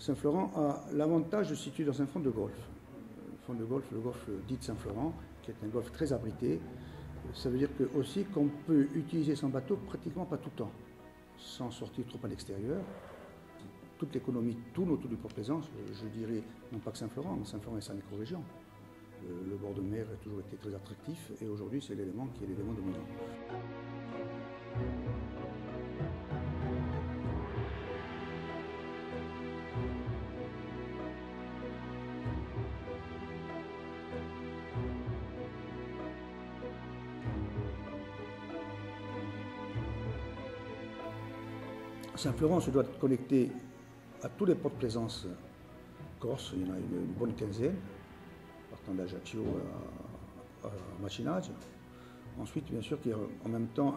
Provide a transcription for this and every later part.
Saint-Florent a l'avantage de se situer dans un front de golfe. Le golfe dit de Saint-Florent, qui est un golfe très abrité. Ça veut dire aussi qu'on peut utiliser son bateau pratiquement pas tout le temps, sans sortir trop à l'extérieur. Toute l'économie tourne autour du Port-Plaisance, je dirais, non pas que Saint-Florent, mais Saint-Florent et sa micro-région. Le bord de mer a toujours été très attractif et aujourd'hui c'est l'élément qui est l'élément dominant. Saint-Florent se doit connecter à tous les ports de plaisance corse, il y en a une bonne quinzaine, partant d'Ajaccio à Machinage. Ensuite, bien sûr, qu'il y a en même temps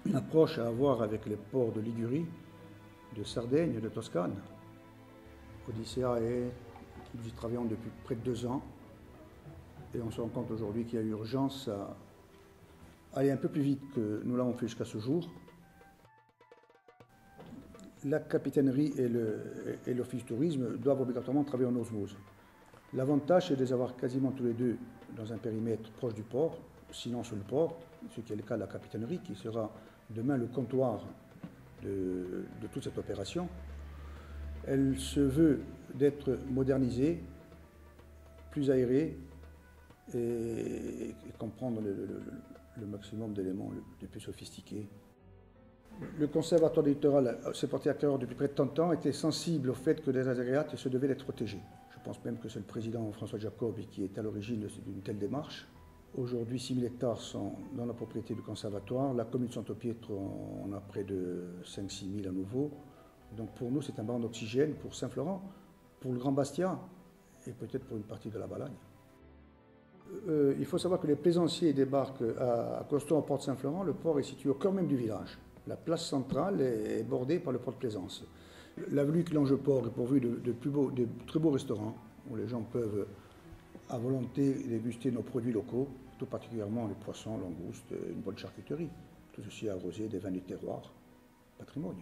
une approche à avoir avec les ports de Ligurie, de Sardaigne, de Toscane. Odyssea nous y travaillons depuis près de 2 ans et on se rend compte aujourd'hui qu'il y a urgence à aller un peu plus vite que nous l'avons fait jusqu'à ce jour. La capitainerie et l'office tourisme doivent obligatoirement travailler en osmose. L'avantage, c'est de les avoir quasiment tous les deux dans un périmètre proche du port, sinon sur le port, ce qui est le cas de la capitainerie, qui sera demain le comptoir de toute cette opération. Elle se veut d'être modernisée, plus aérée et comprendre le maximum d'éléments les plus sophistiqués. Le conservatoire du littoral s'est porté à cœur depuis près de 30 ans, était sensible au fait que les agréates se devaient d'être protégés. Je pense même que c'est le président François Jacob qui est à l'origine d'une telle démarche. Aujourd'hui, 6000 hectares sont dans la propriété du conservatoire. La commune de Saint-Opiètre en a près de 5-6 000 à nouveau. Donc pour nous, c'est un ballon d'oxygène pour Saint-Florent, pour le Grand Bastia et peut-être pour une partie de la Balagne. Il faut savoir que les plaisanciers débarquent à Coston, au port de Saint-Florent. Le port est situé au cœur même du village. La place centrale est bordée par le port de plaisance. L'avenue Clange-Port est pourvue de très beaux restaurants où les gens peuvent à volonté déguster nos produits locaux, tout particulièrement les poissons, langoustes, une bonne charcuterie. Tout ceci arrosé des vins du terroir, patrimoine.